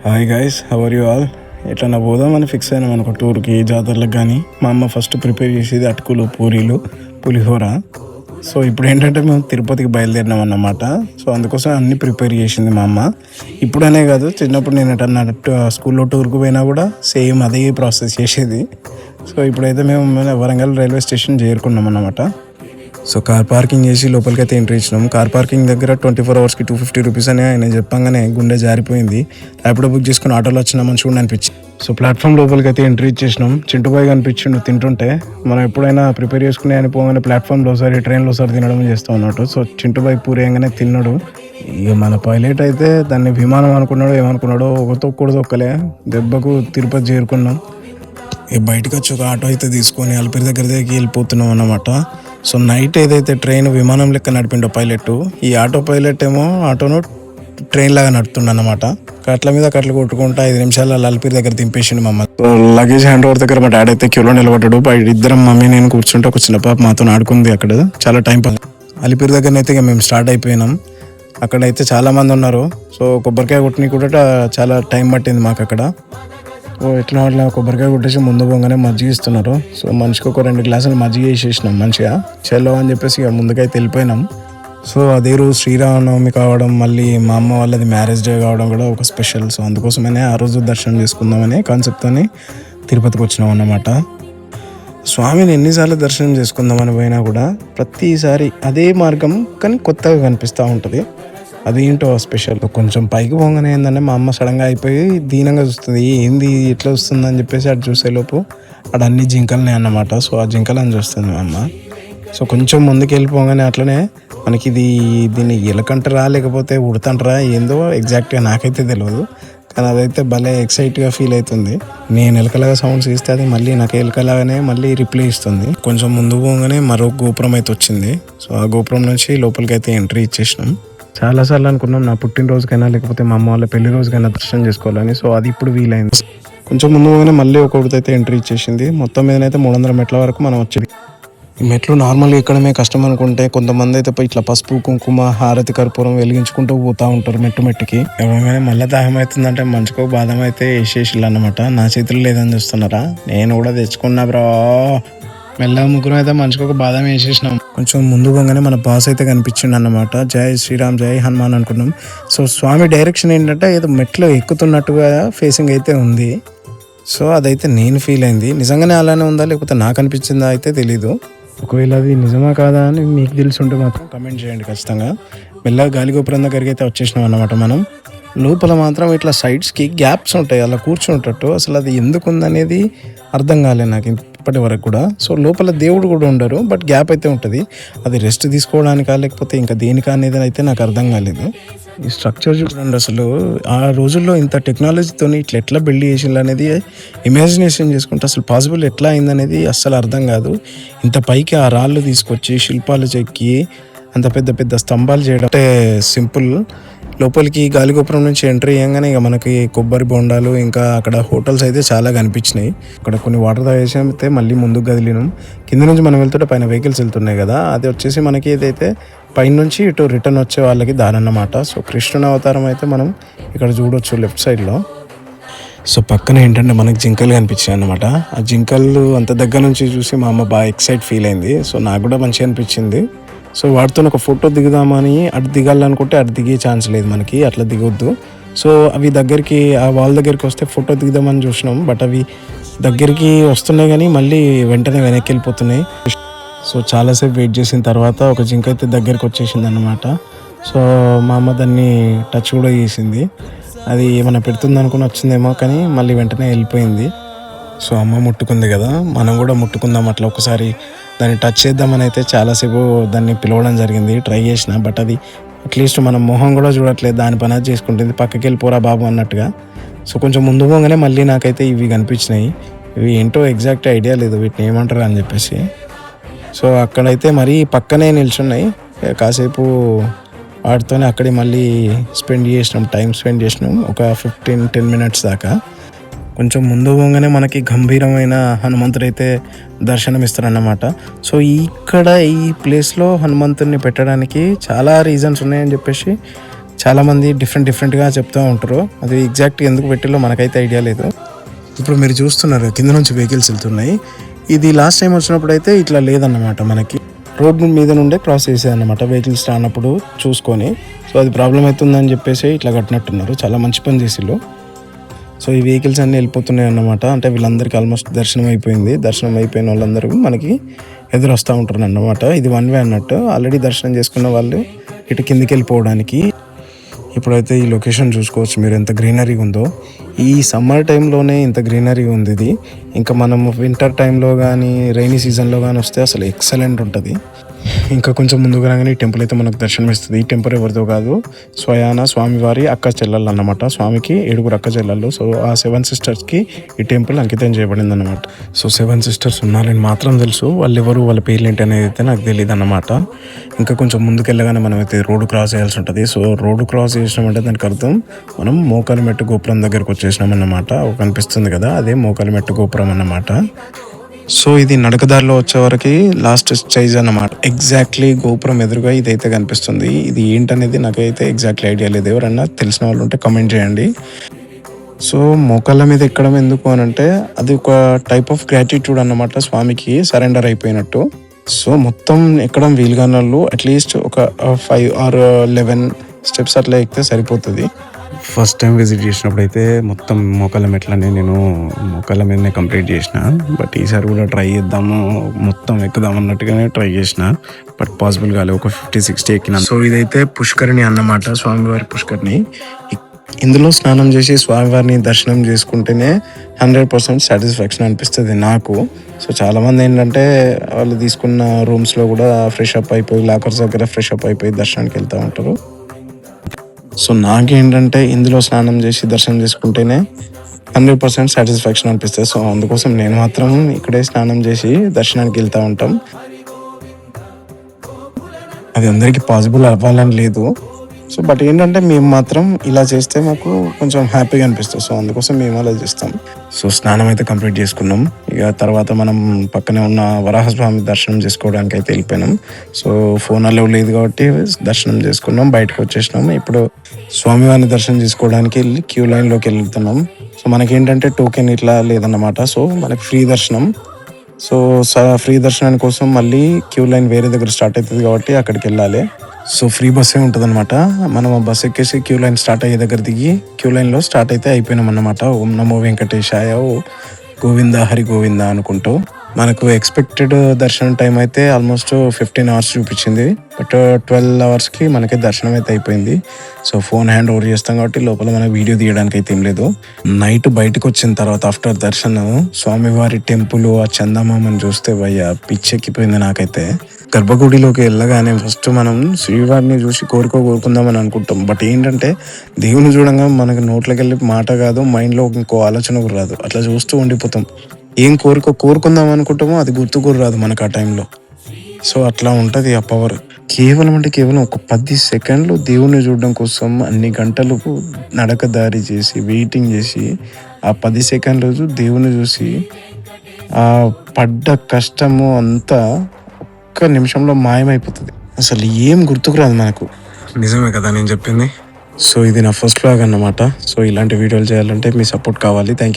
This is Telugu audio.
Hi guys, how are you all? ఎట్లా పోదామని ఫిక్స్ అయినాం అనుకో టూర్కి, జాతరలకు. కానీ మా అమ్మ ఫస్ట్ ప్రిపేర్ చేసేది అటుకులు, పూరీలు, పులిహోర. సో ఇప్పుడు ఏంటంటే మేము తిరుపతికి బయలుదేరినాం అన్నమాట. సో అందుకోసం అన్నీ ప్రిపేర్ చేసింది మా అమ్మ. ఇప్పుడనే కాదు, చిన్నప్పుడు నేను ఎటన్నా స్కూల్లో టూర్కి పోయినా కూడా సేమ్ అదే ప్రాసెస్ చేసేది. సో ఇప్పుడైతే మేము వరంగల్ రైల్వే స్టేషన్ చేరుకున్నాం అన్నమాట. సో కార్ పార్కింగ్ చేసి లోపలికి అయితే ఎంట్రీ ఇచ్చినాం. కార్ పార్కింగ్ దగ్గర 24 అవర్స్కి 250 రూపీస్ అని ఆయన చెప్పంగానే గుండె జారిపోయింది. ర్యాపిడో బుక్ చేసుకుని ఆటోలో వచ్చినా మంచిగా అనిపించింది. సో ప్లాట్ఫామ్ లోపలికి అయితే ఎంట్రీ ఇచ్చేసినాం. చింటుబాయ్ కనిపించిండు తింటుంటే. మనం ఎప్పుడైనా ప్రిపేర్ చేసుకునే అని పోగానే ప్లాట్ఫామ్లో ఒకసారి, ట్రైన్లో ఒకసారి తినడం చేస్తూ ఉన్నట్టు. సో చింటుబాయ్ పూరేయంగానే తిన్నాడు. ఇక మన పైలట్ అయితే దాన్ని విమానం అనుకున్నాడో ఏమనుకున్నాడో, ఒక తొక్కుడు తొక్కలే దెబ్బకు తిరుపతి చేరుకున్నాం. ఇక బయటకు వచ్చి ఒక ఆటో అయితే తీసుకొని అలిపిరి దగ్గరికి వెళ్ళిపోతున్నాం అన్నమాట. సో నైట్ ఏదైతే ట్రైన్ విమానం లెక్క నడిపిండో పైలట్, ఈ ఆటో పైలట్ ఏమో ఆటోను ట్రైన్ లాగా నడుతుండ అనమాట. కట్ల మీద కట్లు కొట్టుకుంటా 5 నిమిషాలు అలిపిరి దగ్గర దింపేసిండు మమ్మల్ని. సో లగేజ్ హ్యాండ్ ఓవర్ దగ్గర మా డాడీ అయితే క్యూలో నిలబడ్డాడు. ఇద్దరం మమ్మీ నేను కూర్చుంటే ఒక చిన్న పాప మాతో ఆడుకుంది. అక్కడ చాలా టైం పాస్. అలిపిరి దగ్గరనైతే ఇక మేము స్టార్ట్ అయిపోయినాం. అక్కడైతే చాలా మంది ఉన్నారు. సో కొబ్బరికాయ కొట్టిన కూడా చాలా టైం పట్టింది మాకు అక్కడ. ఎట్లా అట్లా కొబ్బరికాయ కొట్టేసి ముందు పోగానే మజ్జిగ ఇస్తున్నారు. సో మనిషికి ఒక 2 గ్లాసులు మజ్జిగ వేసేసినాం మంచిగా. చెల్లో అని చెప్పేసి ఇక ముందుకైతే వెళ్ళిపోయినాం. సో అదే రోజు శ్రీరామనవమి కావడం, మళ్ళీ మా అమ్మ వాళ్ళది మ్యారేజ్ డే కావడం కూడా ఒక స్పెషల్. సో అందుకోసమనే ఆ రోజు దర్శనం చేసుకుందామని కాన్సెప్ట్తోని తిరుపతికి వచ్చినాం అన్నమాట. స్వామిని ఎన్నిసార్లు దర్శనం చేసుకుందామని పోయినా కూడా ప్రతిసారి అదే మార్గం కానీ కొత్తగా కనిపిస్తూ ఉంటుంది. అదేంటో స్పెషల్. కొంచెం పైకి పోగానే ఏంటంటే మా అమ్మ సడన్గా అయిపోయి దీనంగా చూస్తుంది. ఏంది ఎట్లా వస్తుంది అని చెప్పేసి అటు చూసేలోపు అక్కడ అన్ని జింకలనే అన్నమాట. సో ఆ జింకలని చూస్తుంది మా అమ్మ. సో కొంచెం ముందుకు వెళ్ళిపోగానే అట్లనే మనకి దీన్ని ఎలకంటారా లేకపోతే ఉడతంటారా ఏందో ఎగ్జాక్ట్గా నాకైతే తెలియదు. కానీ అదైతే భలే ఎక్సైట్గా ఫీల్ అవుతుంది. నేను ఎలకలాగా సౌండ్స్ ఇస్తే అది మళ్ళీ నాకు ఎలకలాగానే మళ్ళీ రిప్లై ఇస్తుంది. కొంచెం ముందు పోగానే మరో గోపురం అయితే వచ్చింది. సో ఆ గోపురం నుంచి లోపలికి అయితే ఎంట్రీ ఇచ్చేసినాం. చాలాసార్లు అనుకున్నాం నా పుట్టినరోజుకైనా లేకపోతే మా అమ్మ వాళ్ళ పెళ్లి రోజుకైనా దర్శనం చేసుకోవాలని. సో అది ఇప్పుడు వీలైంది. కొంచెం ముందుగానే మళ్ళీ ఒకటి అయితే ఎంట్రీ ఇచ్చేసింది. మొత్తం మీదనైతే 300 మెట్ల వరకు మనం వచ్చింది. ఈ మెట్లు నార్మల్గా ఎక్కడమే కష్టం అనుకుంటే కొంతమంది అయితే ఇట్లా పసుపు, కుంకుమ, హారతి, కర్పూరం వెలిగించుకుంటూ పోతూ ఉంటారు మెట్టుకి. ఎవరైనా మళ్ళీ దాహం అవుతుందంటే మంచుకో బాదం అయితే వేసేసిల్లు అన్నమాట. నా చేతులు లేదని చూస్తున్నారా? నేను కూడా తెచ్చుకున్నా బ్రో. మెల్లగా ముగ్గురు అయితే మంచిగా ఒక బాదం వేసేసినాం. కొంచెం ముందు పోగానే మన బాస్ అయితే కనిపించిండు అన్నమాట. జై శ్రీరామ్, జై హనుమాన్ అనుకున్నాం. సో స్వామి డైరెక్షన్ ఏంటంటే ఏదో మెట్లు ఎక్కుతున్నట్టుగా ఫేసింగ్ అయితే ఉంది. సో అదైతే నేను ఫీల్ అయింది. నిజంగానే అలానే ఉందా లేకపోతే నాకు అనిపించిందా అయితే తెలీదు. ఒకవేళ అది నిజమా కాదా అని మీకు తెలిసి ఉంటే మాత్రం కమెంట్ చేయండి ఖచ్చితంగా. మెల్లగా గాలిగోపురం దగ్గరికి అయితే వచ్చేసినాం అన్నమాట. మనం లోపల మాత్రం ఇట్లా సైడ్స్కి గ్యాప్స్ ఉంటాయి, అలా కూర్చుంటట్టు. అసలు అది ఎందుకు ఉందనేది అర్థం కాలేదు నాకు ఇప్పటి వరకు కూడా. సో లోపల దేవుడు కూడా ఉండరు, బట్ గ్యాప్ అయితే ఉంటుంది. అది రెస్ట్ తీసుకోవడానికా లేకపోతే ఇంకా దేనికా అనేది అయితే నాకు అర్థం కాలేదు. ఈ స్ట్రక్చర్ చూడండి, అసలు ఆ రోజుల్లో ఇంత టెక్నాలజీతో ఇట్లా ఎట్లా బిల్డ్ చేసిండ్రు అనేది ఇమాజినేషన్ చేసుకుంటే అసలు పాసిబుల్ ఎట్లా అయిందనేది అస్సలు అర్థం కాదు. ఇంత పైకి ఆ రాళ్ళు తీసుకొచ్చి శిల్పాలు చెక్కి అంత పెద్ద పెద్ద స్తంభాలు చేయడం అంటే సింపుల్. లోపలికి గాలిగోపురం నుంచి ఎంట్రీ అయ్యంగానే ఇక మనకి కొబ్బరి బొండాలు ఇంకా అక్కడ హోటల్స్ అయితే చాలా కనిపించినాయి. అక్కడ కొన్ని వాటర్ తాగేసి అయితే మళ్ళీ ముందుకు కదిలినాం. కింద నుంచి మనం వెళ్తుంటే పైన వెహికల్స్ వెళ్తున్నాయి కదా, అది వచ్చేసి మనకి ఏదైతే పైన నుంచి ఇటు రిటర్న్ వచ్చే వాళ్ళకి దారి అన్నమాట. సో కృష్ణుని అవతారం అయితే మనం ఇక్కడ చూడొచ్చు లెఫ్ట్ సైడ్లో. సో పక్కన ఏంటంటే మనకి జింకలు కనిపించాయి అన్నమాట. ఆ జింకలు అంత దగ్గర నుంచి చూసి మా అమ్మ బాగా ఎక్సైట్ ఫీల్ అయింది. సో నాకు కూడా మంచిగా అనిపించింది. సో వాటితో ఒక ఫోటో దిగుదామని అటు దిగాలనుకుంటే అటు దిగే ఛాన్స్ లేదు మనకి, అట్లా దిగొద్దు. సో అవి దగ్గరికి ఆ వాల్ దగ్గరికి వస్తే ఫోటో దిగుదామని చూసినాం, బట్ అవి దగ్గరికి వస్తున్నాయి కానీ మళ్ళీ వెంటనే వెనక్కి వెళ్ళిపోతున్నాయి. సో చాలాసేపు వెయిట్ చేసిన తర్వాత ఒక జింక అయితే దగ్గరికి వచ్చేసింది అన్నమాట. సో మా అమ్మ దాన్ని టచ్ కూడా చేసింది. అది ఏమైనా పెడుతుంది అనుకుని వచ్చిందేమో కానీ మళ్ళీ వెంటనే వెళ్ళిపోయింది. సో అమ్మ ముట్టుకుంది కదా, మనం కూడా ముట్టుకుందాం అట్లా ఒకసారి దాన్ని టచ్ చేద్దామని అయితే చాలాసేపు దాన్ని పిలవడం జరిగింది, ట్రై చేసిన. బట్ అది అట్లీస్ట్ మనం మొహం కూడా చూడట్లేదు, దాని పని చేసుకుంటుంది, పక్కకి వెళ్ళిపోరా బాబు అన్నట్టుగా. సో కొంచెం ముందు పోగానే మళ్ళీ నాకైతే ఇవి కనిపించినాయి. ఇవి ఏంటో ఎగ్జాక్ట్ ఐడియా లేదు వీటిని ఏమంటారు అని చెప్పేసి. సో అక్కడైతే మరీ పక్కనే నిల్చున్నాయి. కాసేపు వాటితోనే అక్కడే మళ్ళీ టైం స్పెండ్ చేసినాం ఒక 15-10 మినిట్స్ దాకా. కొంచెం ముందు పోగానే మనకి గంభీరమైన హనుమంతుడు అయితే దర్శనం ఇస్తారన్నమాట. సో ఇక్కడ ఈ ప్లేస్లో హనుమంతుడిని పెట్టడానికి చాలా రీజన్స్ ఉన్నాయని చెప్పేసి చాలామంది డిఫరెంట్గా చెప్తూ ఉంటారు. అది ఎగ్జాక్ట్గా ఎందుకు పెట్టిలో మనకైతే ఐడియా లేదు. ఇప్పుడు మీరు చూస్తున్నారు కింద నుంచి వెహికల్స్ వెళ్తున్నాయి. ఇది లాస్ట్ టైం వచ్చినప్పుడు అయితే ఇట్లా లేదన్నమాట. మనకి రోడ్ మీద నుండే క్రాస్ చేసేదన్నమాట వెహికల్స్ రానప్పుడు చూసుకొని. సో అది ప్రాబ్లం అవుతుందని చెప్పేసి ఇట్లా కట్టినట్టున్నారు. చాలా మంచి పని చేసిళ్ళు. సో ఈ వెహికల్స్ అన్నీ వెళ్ళిపోతున్నాయి అన్నమాట. అంటే వీళ్ళందరికీ ఆల్మోస్ట్ దర్శనం అయిపోయింది. దర్శనం అయిపోయిన వాళ్ళందరూ మనకి ఎదురు వస్తూ ఉంటారు అన్నమాట. ఇది వన్ వే అన్నట్టు. ఆల్రెడీ దర్శనం చేసుకున్న వాళ్ళు ఇటు కిందికి వెళ్ళిపోవడానికి. ఇప్పుడైతే ఈ లొకేషన్ చూసుకోవచ్చు మీరు ఎంత గ్రీనరీ ఉందో. ఈ సమ్మర్ టైంలోనే ఇంత గ్రీనరీ ఉంది ఇది. ఇంకా మనం వింటర్ టైంలో కానీ రైనీ సీజన్లో కానీ వస్తే అసలు ఎక్సలెంట్ ఉంటుంది. ఇంకా కొంచెం ముందుకు రాగానే ఈ టెంపుల్ అయితే మనకు దర్శనం ఇస్తుంది. ఈ టెంపుల్ ఎవరితో కాదు, స్వయాన స్వామివారి అక్క చెల్లెళ్ళు అన్నమాట. స్వామికి 7 అక్క చెల్లెళ్ళు. సో ఆ 7 సిస్టర్స్కి ఈ టెంపుల్ అంకితం చేయబడింది అన్నమాట. సో 7 సిస్టర్స్ ఉన్నారని మాత్రం తెలుసు. వాళ్ళు ఎవరు, వాళ్ళ పేర్లు ఏంటి అనేది అయితే నాకు తెలియదు అన్నమాట. ఇంకా కొంచెం ముందుకు వెళ్ళగానే మనం అయితే రోడ్డు క్రాస్ చేయాల్సి ఉంటుంది. సో రోడ్డు క్రాస్ చేసినామంటే దానికి అర్థం మనం మోకాలిమెట్టు గోపురం దగ్గరకు వచ్చేసినాం అన్నమాట. కనిపిస్తుంది కదా, అదే మోకాలిమెట్టు గోపురం అన్నమాట. సో ఇది నడకదారిలో వచ్చే వరకు లాస్ట్ స్టేజ్ అన్నమాట. ఎగ్జాక్ట్లీ గోపురం ఎదురుగా ఇదైతే కనిపిస్తుంది. ఇది ఏంటనేది నాకైతే ఎగ్జాక్ట్లీ ఐడియా లేదు. ఎవరన్నా తెలిసిన వాళ్ళు ఉంటే కమెంట్ చేయండి. సో మోకాళ్ళ మీద ఎక్కడం ఎందుకు అని అంటే అది ఒక టైప్ ఆఫ్ గ్రాటిట్యూడ్ అన్నమాట. స్వామికి సరెండర్ అయిపోయినట్టు. సో మొత్తం ఎక్కడం వీలుగాని వాళ్ళు అట్లీస్ట్ ఒక 5 or 11 స్టెప్స్ అట్లా ఎక్కితే సరిపోతుంది. ఫస్ట్ టైం విజిట్ చేసినప్పుడు అయితే మొత్తం మోకాళ్ళ మెట్లని నేను మోకాళ్ళ మీదనే కంప్లీట్ చేసిన. బట్ ఈసారి కూడా ట్రై చేద్దాము, మొత్తం ఎక్కుదాం అన్నట్టుగానే ట్రై చేసిన. బట్ పాసిబుల్ కాలేదు. ఒక 50-60 ఎక్కిన. సో ఇదైతే పుష్కరిణి అన్నమాట, స్వామివారి పుష్కరిణి. ఇందులో స్నానం చేసి స్వామివారిని దర్శనం చేసుకుంటేనే 100% సాటిస్ఫాక్షన్ అనిపిస్తుంది నాకు. సో చాలామంది ఏంటంటే వాళ్ళు తీసుకున్న రూమ్స్లో కూడా ఫ్రెష్ అప్ అయిపోయి, లాకర్స్ దగ్గర ఫ్రెష్ అప్ అయిపోయి దర్శనానికి వెళ్తూ ఉంటారు. సో నాకేంటంటే ఇందులో స్నానం చేసి దర్శనం చేసుకుంటేనే 100% సాటిస్ఫాక్షన్ అనిపిస్తుంది. సో అందుకోసం నేను మాత్రం ఇక్కడే స్నానం చేసి దర్శనానికి వెళ్తూ ఉంటాం. అది అందరికీ పాసిబుల్ అవ్వాలని లేదు. సో బట్ ఏంటంటే మేము మాత్రం ఇలా చేస్తే మాకు కొంచెం హ్యాపీగా అనిపిస్తుంది. సో అందుకోసం మేము అలా చేస్తాం. సో స్నానం అయితే కంప్లీట్ చేసుకున్నాం. ఇక తర్వాత మనం పక్కనే ఉన్న వరాహస్వామి దర్శనం చేసుకోవడానికి అయితే వెళ్ళిపోయినాం. సో ఫోన్ అలవ్ లేదు కాబట్టి దర్శనం చేసుకున్నాం, బయటకు వచ్చేసినాం. ఇప్పుడు స్వామివారిని దర్శనం చేసుకోవడానికి వెళ్ళి క్యూ లైన్లోకి వెళ్తున్నాం. సో మనకేంటంటే టోకెన్ ఇట్లా లేదన్నమాట. సో మనకి ఫ్రీ దర్శనం. సో ఫ్రీ దర్శనాని కోసం మళ్ళీ క్యూ లైన్ వేరే దగ్గర స్టార్ట్ అవుతుంది కాబట్టి అక్కడికి వెళ్ళాలి. సో ఫ్రీ బస్సే ఉంటుంది అనమాట. మనం ఆ బస్ ఎక్కేసి క్యూ లైన్ స్టార్ట్ అయ్యే దగ్గర దిగి క్యూ లైన్లో స్టార్ట్ అయితే అయిపోయినాం అన్నమాట. ఓం నమో వెంకటేశాయ, గోవింద హరి గోవింద అనుకుంటూ. మనకు ఎక్స్పెక్టెడ్ దర్శనం టైం అయితే ఆల్మోస్ట్ 15 hours చూపించింది. బట్ 12 hours మనకి దర్శనం అయితే అయిపోయింది. సో ఫోన్ హ్యాండ్ ఓవర్ చేస్తాం కాబట్టి లోపల మనకి వీడియో తీయడానికి అయితే ఏం లేదు. నైట్ బయటకు వచ్చిన తర్వాత ఆఫ్టర్ దర్శనం స్వామివారి టెంపుల్ ఆ చందమామని చూస్తే భయ్య పిచ్చెక్కిపోయింది నాకైతే. గర్భగుడిలోకి వెళ్ళగానే ఫస్ట్ మనం శ్రీవారిని చూసి కోరుకుందామని అనుకుంటాం. బట్ ఏంటంటే దేవుని చూడంగా మనకి నోట్లోకి వెళ్ళి మాట కాదు, మైండ్లో ఇంకో ఆలోచన కూడా రాదు. అట్లా చూస్తూ ఉండిపోతాం. ఏం కోరుకుందాం అనుకుంటామో అది గుర్తు కూడా రాదు మనకు ఆ టైంలో. సో అట్లా ఉంటుంది ఆ పవర్. కేవలం ఒక 10 seconds దేవుని చూడడం కోసం అన్ని గంటలు నడక దారి చేసి వెయిటింగ్ చేసి ఆ 10 seconds దేవుని చూసి ఆ పడ్డ కష్టము అంతా ఒక్క నిమిషంలో మాయమైపోతుంది. అసలు ఏం గుర్తుకు రాదు మనకు. నిజమే కదా నేను చెప్పింది. సో ఇది నా ఫస్ట్ వ్లాగ్ అన్నమాట. సో ఇలాంటి వీడియోలు చేయాలంటే మీ సపోర్ట్ కావాలి. Thank you.